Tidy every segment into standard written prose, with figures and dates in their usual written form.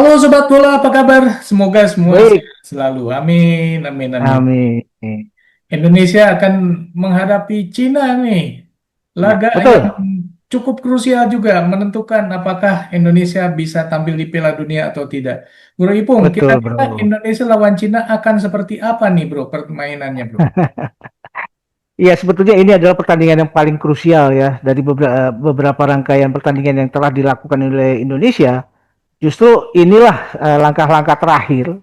Halo Sobat Bola, apa kabar? Semoga semua Baik, sehat selalu. Amin, amin, amin. Amin. Indonesia akan menghadapi Cina nih. Ya, Laga yang betul, cukup krusial juga menentukan apakah Indonesia bisa tampil di Piala Dunia atau tidak. Bro Ipung, betul, kira-kira bro. Indonesia lawan Cina akan seperti apa nih bro permainannya bro? Iya, sebetulnya ini adalah pertandingan yang paling krusial ya dari beberapa rangkaian pertandingan yang telah dilakukan oleh Indonesia. Justru inilah langkah-langkah terakhir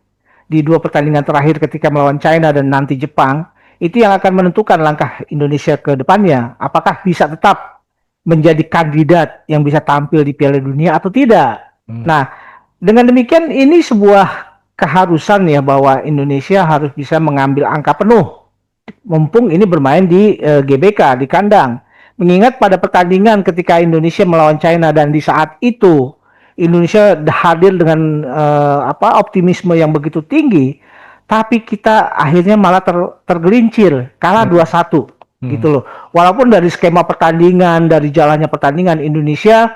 di dua pertandingan terakhir ketika melawan China dan nanti Jepang itu yang akan menentukan langkah Indonesia ke depannya. Apakah bisa tetap menjadi kandidat yang bisa tampil di Piala Dunia atau tidak? Hmm. Nah, dengan demikian ini sebuah keharusan ya bahwa Indonesia harus bisa mengambil angka penuh mumpung ini bermain di GBK di kandang. Mengingat pada pertandingan ketika Indonesia melawan China dan di saat itu Indonesia hadir dengan optimisme yang begitu tinggi, tapi kita akhirnya malah tergelincir, kalah Hmm. 2-1 Hmm. gitu loh. Walaupun dari skema pertandingan, dari jalannya pertandingan Indonesia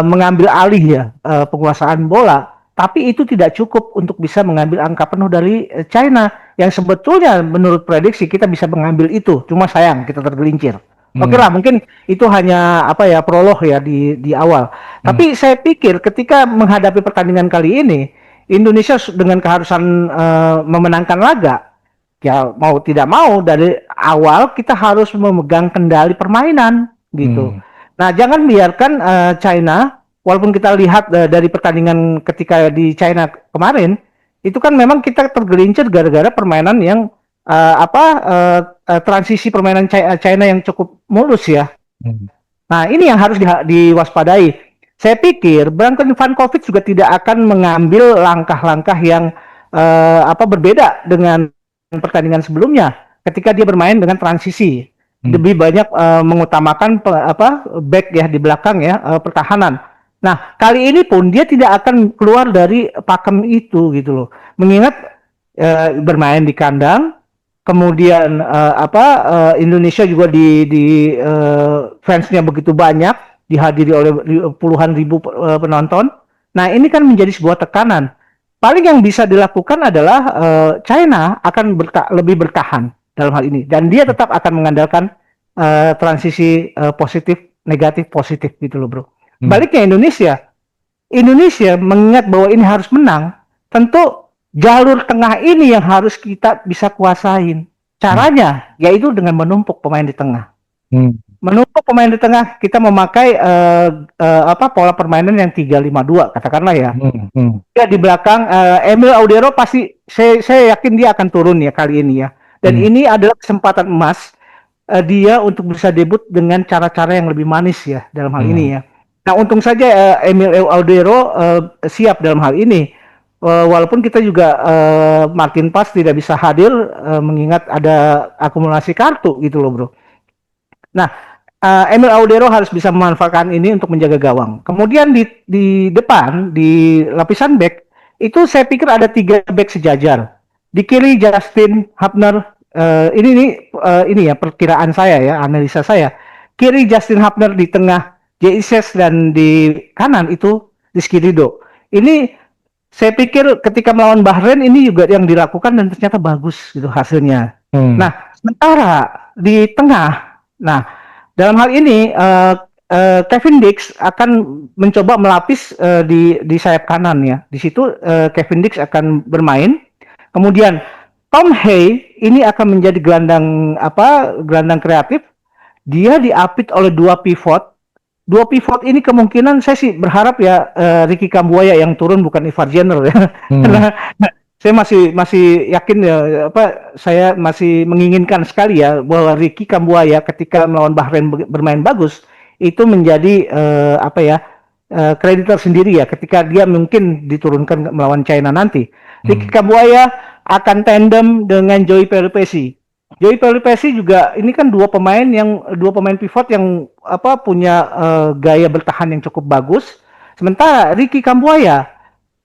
mengambil alih ya penguasaan bola, tapi itu tidak cukup untuk bisa mengambil angka penuh dari China yang sebetulnya menurut prediksi kita bisa mengambil itu. Cuma sayang kita tergelincir. Oke Hmm. lah, mungkin itu hanya apa ya prolog ya di awal. Hmm. Tapi saya pikir ketika menghadapi pertandingan kali ini, Indonesia dengan keharusan memenangkan laga, ya mau tidak mau dari awal kita harus memegang kendali permainan gitu. Hmm. Nah, jangan biarkan China, walaupun kita lihat dari pertandingan ketika di China kemarin, itu kan memang kita tergelincir gara-gara permainan yang transisi permainan China yang cukup mulus ya. Hmm. Nah, ini yang harus diwaspadai. Saya pikir Branko Vankovic juga tidak akan mengambil langkah-langkah yang berbeda dengan pertandingan sebelumnya ketika dia bermain dengan transisi. Hmm. Lebih banyak mengutamakan back ya di belakang ya pertahanan. Nah, kali ini pun dia tidak akan keluar dari pakem itu gitu loh. Mengingat bermain di kandang, kemudian Indonesia juga di fansnya begitu banyak, dihadiri oleh puluhan ribu penonton. Nah, ini kan menjadi sebuah tekanan. Paling yang bisa dilakukan adalah China akan lebih bertahan dalam hal ini dan dia tetap akan mengandalkan transisi positif negatif positif gitu loh, Bro. Hmm. Baliknya Indonesia mengingat bahwa ini harus menang, tentu jalur tengah ini yang harus kita bisa kuasain. Hmm. Caranya yaitu dengan menumpuk pemain di tengah. Hmm. Menumpuk pemain di tengah kita memakai pola permainan yang 3-5-2 katakanlah ya. Hmm. Hmm. Ya di belakang Emil Audero pasti saya yakin dia akan turun ya kali ini ya. Dan Hmm. ini adalah kesempatan emas dia untuk bisa debut dengan cara-cara yang lebih manis ya dalam hal Hmm. ini ya. Nah, untung saja Emil Audero siap dalam hal ini. Walaupun kita juga Martin Pass tidak bisa hadir mengingat ada akumulasi kartu gitu loh, Bro. Nah, Emil Audero harus bisa memanfaatkan ini untuk menjaga gawang. Kemudian di depan, di lapisan back, itu saya pikir ada 3 back sejajar. Di kiri Justin Hubner, ini ya perkiraan saya ya, analisa saya. Kiri Justin Hubner, di tengah Jesus, dan di kanan itu Rizky Ridho. Ini saya pikir ketika melawan Bahrain ini juga yang dilakukan dan ternyata bagus gitu hasilnya. Hmm. Nah, sementara di tengah, nah dalam hal ini Kevin Dix akan mencoba melapis di sayap kanan ya. Di situ Kevin Dix akan bermain. Kemudian Tom Hay ini akan menjadi gelandang kreatif. Dia diapit oleh 2 pivot. 2 pivot ini kemungkinan saya sih berharap ya Ricky Kambuaya yang turun bukan Ivar Jenner ya. Hmm. Karena saya masih yakin ya saya masih menginginkan sekali ya bahwa Ricky Kambuaya ketika melawan Bahrain bermain bagus itu menjadi kreditor sendiri ya ketika dia mungkin diturunkan melawan China nanti. Ricky Hmm. Kambuaya akan tandem dengan Joey Pelupesi. Joey Pelupesi juga ini kan dua pemain pivot yang punya gaya bertahan yang cukup bagus. Sementara Ricky Kambuaya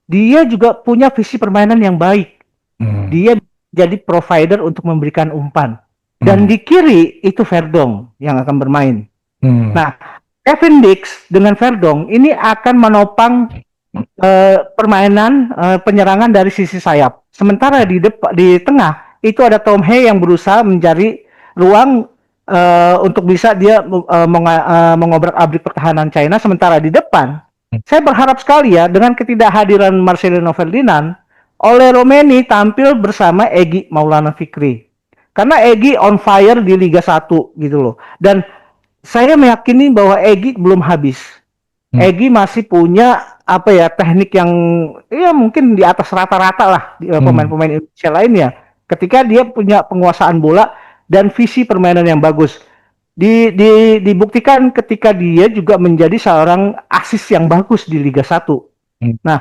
dia juga punya visi permainan yang baik. Hmm. Dia jadi provider untuk memberikan umpan. Dan Hmm. di kiri itu Verdong yang akan bermain. Hmm. Nah, Kevin Dix dengan Verdong ini akan menopang permainan penyerangan dari sisi sayap. Sementara di tengah itu ada Tom Hay yang berusaha mencari ruang untuk bisa dia mengobrak-abrik pertahanan China. Sementara di depan, saya berharap sekali ya dengan ketidakhadiran Marcelino Ferdinand, oleh Romeni tampil bersama Egy Maulana Fikri. Karena Egy on fire di Liga 1 gitu loh. Dan saya meyakini bahwa Egy belum habis. Egy masih punya apa ya teknik yang ya mungkin di atas rata-rata lah pemain-pemain Indonesia lainnya. Ketika dia punya penguasaan bola dan visi permainan yang bagus, dibuktikan ketika dia juga menjadi seorang asis yang bagus di Liga 1. Nah,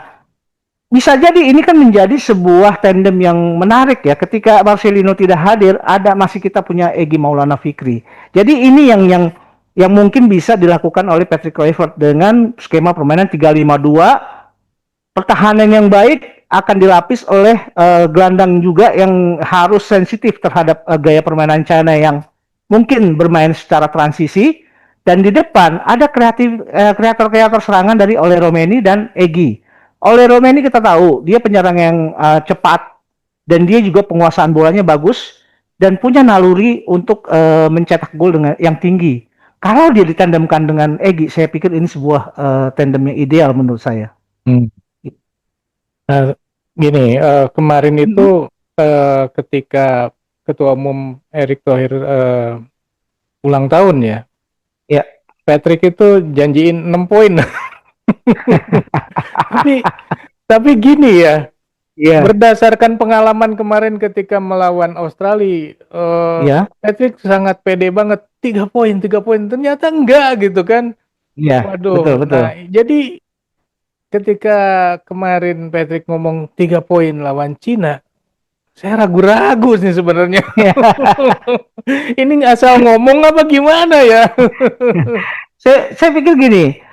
bisa jadi ini kan menjadi sebuah tandem yang menarik ya. Ketika Marcelino tidak hadir, masih kita punya Egy Maulana Fikri. Jadi ini yang mungkin bisa dilakukan oleh Patrick Kluivert dengan skema permainan 3-5-2. Pertahanan yang baik akan dilapis oleh gelandang juga yang harus sensitif terhadap gaya permainan China yang mungkin bermain secara transisi. Dan di depan ada kreator-kreator serangan dari Ole Romeni dan Egy. Ole Romeni kita tahu dia penyerang yang cepat dan dia juga penguasaan bolanya bagus dan punya naluri untuk mencetak gol dengan yang tinggi. Kalau dia ditandemkan dengan Egy, saya pikir ini sebuah tandem yang ideal menurut saya. Nah, gini, kemarin itu ketika Ketua Umum Erick Thohir ulang tahun ya, Patrick itu janjiin 6 poin. tapi gini ya, berdasarkan pengalaman kemarin ketika melawan Australia, Patrick sangat pede banget, 3 poin, ternyata enggak gitu kan. Waduh, betul. Nah, jadi ketika kemarin Patrick ngomong 3 poin lawan Cina, saya ragu-ragu sih sebenarnya. Ini asal ngomong apa gimana ya? Saya pikir gini,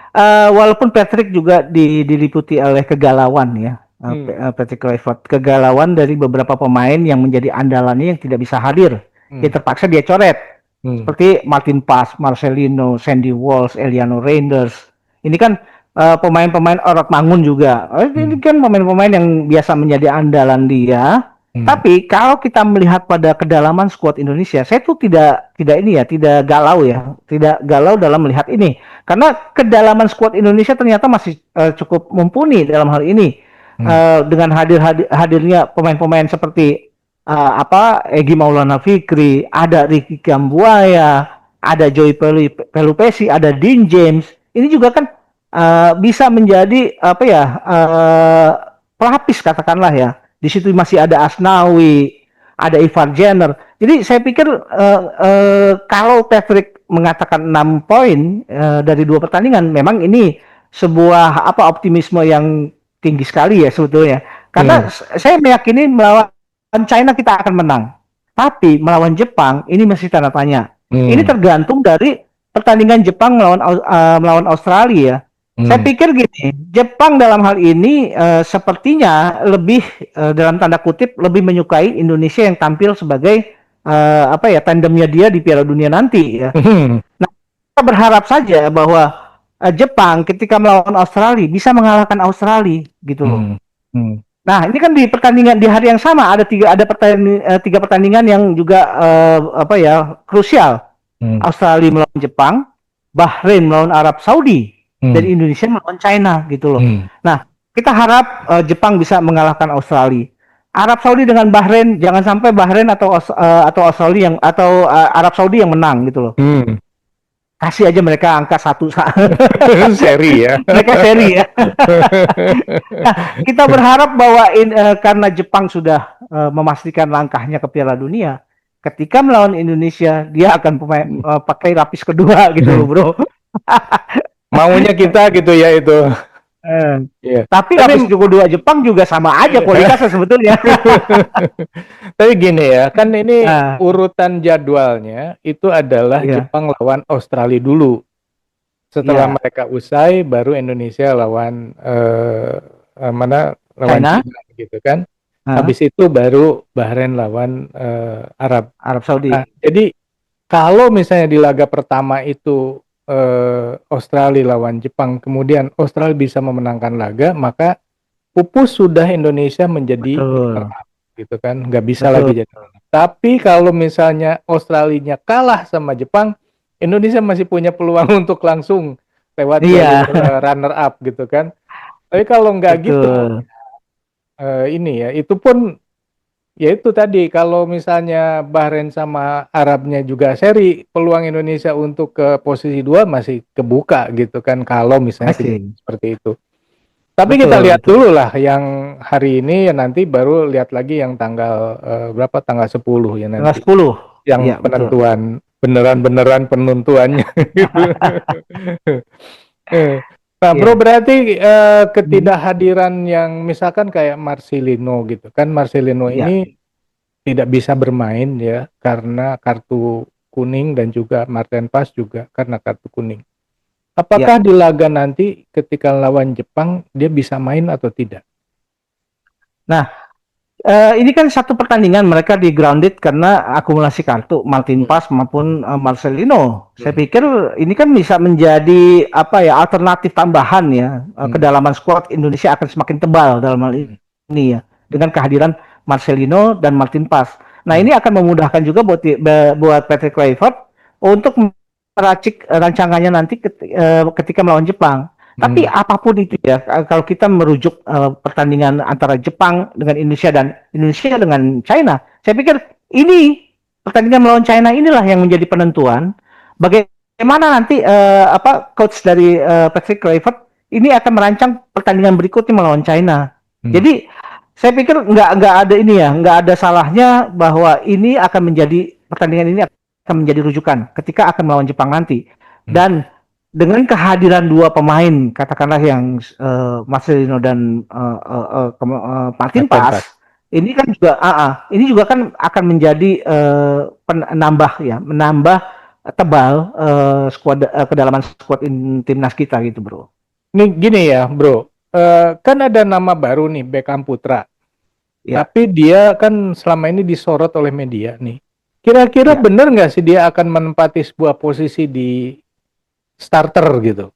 walaupun Patrick juga diliputi oleh kegalauan ya, Patrick Kluivert, kegalauan dari beberapa pemain yang menjadi andalannya yang tidak bisa hadir, terpaksa dia coret, seperti Martin Paz, Marcelino, Sandy Walsh, Eliano Reinders. Ini kan pemain-pemain Orok Mangun juga. Ini kan pemain-pemain yang biasa menjadi andalan dia. Tapi kalau kita melihat pada kedalaman skuad Indonesia, saya tuh tidak galau dalam melihat ini, karena kedalaman skuad Indonesia ternyata masih cukup mumpuni dalam hal ini. Dengan hadirnya pemain-pemain seperti Egy Maulana Fikri, ada Ricky Kambuaya, ada Joey Pelupesi, ada Dean James. Ini juga kan bisa menjadi pelapis katakanlah ya. Di situ masih ada Asnawi, ada Ivar Jenner. Jadi saya pikir kalau Patrick mengatakan 6 poin dari 2 pertandingan, memang ini sebuah optimisme yang tinggi sekali ya sebetulnya. Karena saya meyakini melawan China kita akan menang. Tapi melawan Jepang ini masih tanda tanya. Ini tergantung dari pertandingan Jepang melawan Australia. Saya pikir gini, Jepang dalam hal ini sepertinya lebih dalam tanda kutip lebih menyukai Indonesia yang tampil sebagai tandemnya dia di Piala Dunia nanti ya. Nah, kita berharap saja bahwa Jepang ketika melawan Australia bisa mengalahkan Australia gitu loh. Nah, ini kan di hari yang sama ada tiga pertandingan yang juga krusial. Australia melawan Jepang, Bahrain melawan Arab Saudi. Dan Indonesia melawan China gitu loh. Nah, kita harap Jepang bisa mengalahkan Australia. Arab Saudi dengan Bahrain, jangan sampai Bahrain atau Australia atau Arab Saudi yang menang gitu loh. Kasih aja mereka angka 1 seri ya. Mereka seri ya. Nah, kita berharap bahwa karena Jepang sudah memastikan langkahnya ke Piala Dunia, ketika melawan Indonesia dia akan pakai lapis kedua gitu loh, bro. Maunya kita gitu ya itu. Tapi lapis kedua Jepang juga sama aja kualitasnya sebetulnya. Tapi gini ya, kan ini urutan jadwalnya itu adalah Jepang lawan Australia dulu. Setelah mereka usai, baru Indonesia lawan China gitu kan. Habis itu baru Bahrain lawan Arab Saudi. Nah, jadi kalau misalnya di laga pertama itu Australia lawan Jepang, kemudian Australia bisa memenangkan laga, maka pupus sudah Indonesia menjadi runner Betul. up, gitu kan, nggak bisa Betul. lagi jadi runner up. Tapi kalau misalnya Australia kalah sama Jepang, Indonesia masih punya peluang untuk langsung lewat jalur Iya, runner up, gitu kan. Tapi kalau nggak gitu, betul. ini ya, itu pun ya itu tadi, kalau misalnya Bahrain sama Arabnya juga seri, peluang Indonesia untuk ke posisi 2 masih kebuka gitu kan, kalau misalnya kejadian Masih. seperti itu. Tapi kita Betul, lihat betul. dulu lah yang hari ini, ya nanti baru lihat lagi yang tanggal berapa, tanggal 10 ya Tanggal nanti. 10. Iya, Yang betul. penentuan, beneran-beneran penentuannya gitu. Eh, Nah, Bro, Iya. berarti Hmm. ketidakhadiran yang misalkan kayak Marcelino gitu kan, Marcelino Iya, ini tidak bisa bermain ya karena kartu kuning, dan juga Martin Paes juga karena kartu kuning. iya. Apakah di laga nanti ketika lawan Jepang dia bisa main atau tidak? Nah, ini kan satu pertandingan mereka di grounded karena akumulasi kartu Martin Hmm. Paes maupun Marcelino. Saya Hmm. pikir ini kan bisa menjadi apa ya, alternatif tambahan ya, Hmm. kedalaman squad Indonesia akan semakin tebal dalam hal Hmm. ini ya, dengan kehadiran Marcelino dan Martin Paes. Nah, Hmm. ini akan memudahkan juga buat Patrick Kluivert untuk meracik rancangannya nanti ketika melawan Jepang. Tapi Hmm. apapun itu ya, kalau kita merujuk pertandingan antara Jepang dengan Indonesia dan Indonesia dengan China, saya pikir ini pertandingan melawan China inilah yang menjadi penentuan bagaimana nanti coach dari Patrick Kluivert ini akan merancang pertandingan berikutnya melawan China. Hmm. Jadi saya pikir nggak ada ini ya, nggak ada salahnya bahwa ini akan menjadi pertandingan ini akan menjadi rujukan ketika akan melawan Jepang nanti. Hmm. Dan dengan kehadiran dua pemain, katakanlah yang Marcelino dan Martin Martin Paes, Paes. ini juga kan akan menjadi penambah ya, menambah tebal kedalaman skuad timnas kita gitu, bro. Ini gini ya, Bro. Kan ada nama baru nih, Beckham Putra. Ya, Tapi dia kan selama ini disorot oleh media nih. Kira-kira ya. benar nggak sih dia akan menempati sebuah posisi di starter gitu?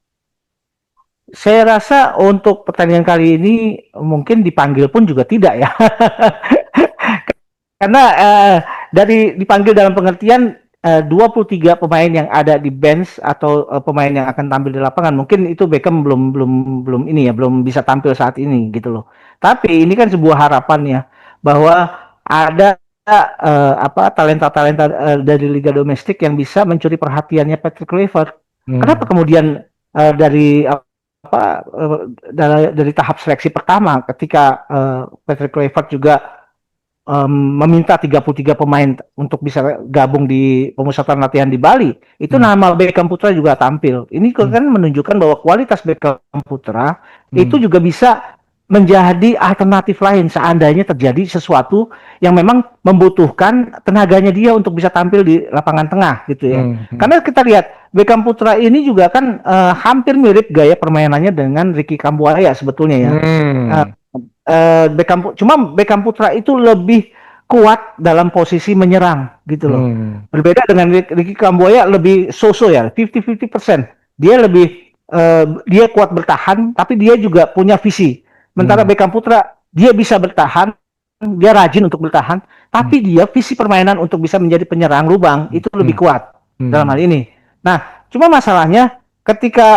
Saya rasa untuk pertandingan kali ini mungkin dipanggil pun juga tidak ya. Karena dari dipanggil dalam pengertian 23 pemain yang ada di bench atau pemain yang akan tampil di lapangan, mungkin itu Beckham belum belum belum ini ya, belum bisa tampil saat ini gitu loh. Tapi ini kan sebuah harapan ya, bahwa ada talenta-talenta dari liga domestik yang bisa mencuri perhatiannya Patrick Kluivert. Kenapa Hmm. kemudian dari dari tahap seleksi pertama ketika Patrick Kluivert juga meminta 33 pemain untuk bisa gabung di pemusatan latihan di Bali, itu Hmm. nama Beckham Putra juga tampil. Ini Hmm. kan menunjukkan bahwa kualitas Beckham Putra Hmm. itu juga bisa menjadi alternatif lain seandainya terjadi sesuatu yang memang membutuhkan tenaganya dia untuk bisa tampil di lapangan tengah gitu ya. Hmm. Hmm. Karena kita lihat Beckham Putra ini juga kan hampir mirip gaya permainannya dengan Ricky Kambuaya sebetulnya ya. Uh, Hmm. Beckham Putra itu lebih kuat dalam posisi menyerang gitu loh. Hmm. Berbeda dengan Ricky Kambuaya lebih so-so ya, 50-50%. Dia lebih dia kuat bertahan tapi dia juga punya visi. Sementara Hmm. Beckham Putra dia bisa bertahan, dia rajin untuk bertahan, Hmm. tapi dia visi permainan untuk bisa menjadi penyerang lubang itu lebih Hmm. kuat dalam hal Hmm. ini. Nah, cuma masalahnya ketika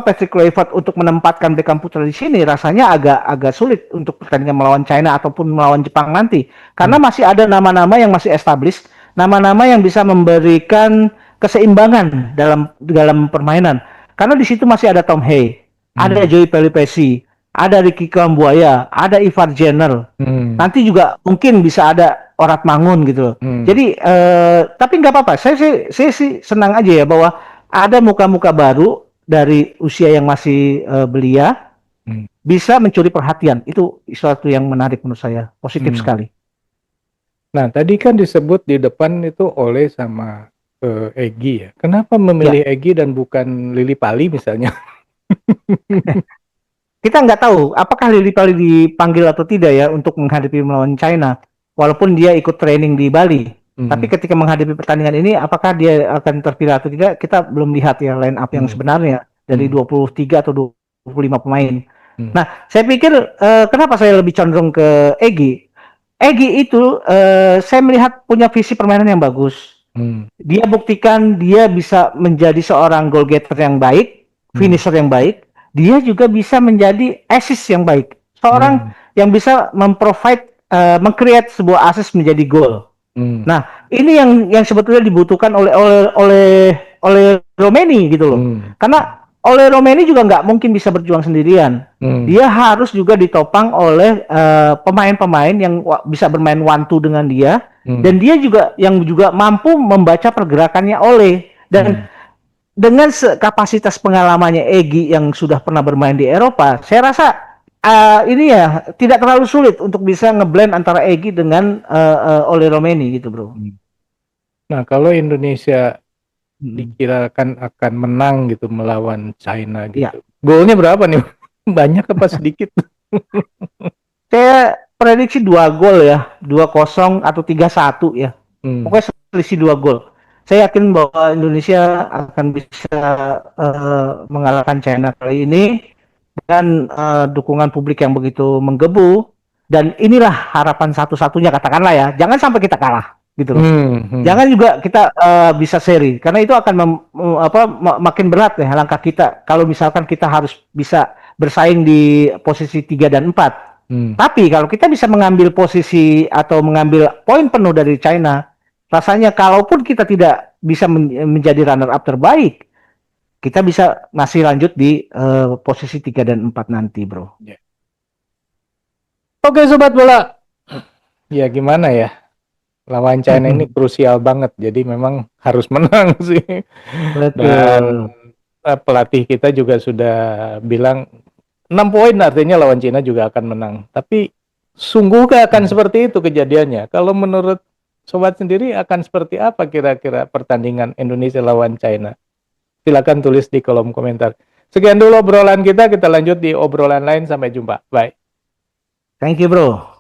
Patrick Kluivert untuk menempatkan Beckham Putra di sini rasanya agak sulit untuk pertandingan melawan China ataupun melawan Jepang nanti karena Hmm. masih ada nama-nama yang masih established, nama-nama yang bisa memberikan keseimbangan dalam permainan. Karena di situ masih ada Tom Hay, ada Hmm. Joey Pelipesi, ada Ricky Kambuaya, ada Ivar Jenner. Hmm. Nanti juga mungkin bisa ada Orat Mangun gitu loh. Hmm. Jadi tapi nggak apa-apa. Saya sih senang aja ya bahwa ada muka-muka baru dari usia yang masih belia Hmm. bisa mencuri perhatian. Itu sesuatu yang menarik menurut saya, positif Hmm. sekali. Nah, tadi kan disebut di depan itu Ole sama Egy ya. Kenapa Ya, memilih Egy dan bukan Lili Pali misalnya? kita nggak tahu apakah Lili Pali dipanggil atau tidak ya untuk menghadapi melawan China. Walaupun dia ikut training di Bali. Tapi ketika menghadapi pertandingan ini, apakah dia akan terpilih atau tidak, kita belum lihat ya line up yang sebenarnya dari 23 atau 25 pemain. Nah, saya pikir kenapa saya lebih condong ke Egy? Egy itu saya melihat punya visi permainan yang bagus. Dia buktikan dia bisa menjadi seorang goal getter yang baik, finisher yang baik. Dia juga bisa menjadi assist yang baik. Seorang yang bisa memprovide, meng-create sebuah assist menjadi gol. Nah, ini yang sebetulnya dibutuhkan oleh Romeni gitu loh. Karena oleh Romeni juga nggak mungkin bisa berjuang sendirian. Dia harus juga ditopang oleh pemain-pemain yang bisa bermain one two dengan dia, dan dia juga yang juga mampu membaca pergerakannya oleh. Dan dengan kapasitas pengalamannya Egy yang sudah pernah bermain di Eropa, saya rasa ini ya tidak terlalu sulit untuk bisa ngeblend antara Egy dengan Ole Romeni gitu, bro. Nah, kalau Indonesia dikirakan akan menang gitu melawan China gitu, golnya berapa nih? Banyak apa sedikit? Saya prediksi 2 gol ya, 2-0 atau 3-1 ya. Pokoknya selisih 2 gol. Saya yakin bahwa Indonesia akan bisa mengalahkan China kali ini. Dan dukungan publik yang begitu menggebu, dan inilah harapan satu-satunya, katakanlah ya, jangan sampai kita kalah gitu loh. Jangan juga kita bisa seri, karena itu akan makin berat ya langkah kita kalau misalkan kita harus bisa bersaing di posisi 3 dan 4. Tapi kalau kita bisa mengambil posisi atau mengambil poin penuh dari China, rasanya kalaupun kita tidak bisa menjadi runner up terbaik, kita bisa masih lanjut di posisi 3 dan 4 nanti, bro. Oke, Sobat Bola. Ya gimana ya? Lawan China ini krusial banget. Jadi memang harus menang sih. Betul. Dan pelatih kita juga sudah bilang 6 poin artinya lawan China juga akan menang. Tapi sungguh akan seperti itu kejadiannya? Kalau menurut Sobat sendiri akan seperti apa kira-kira pertandingan Indonesia lawan China? Silakan tulis di kolom komentar. Sekian dulu obrolan kita lanjut di obrolan lain. Sampai jumpa. Bye. Thank you, bro.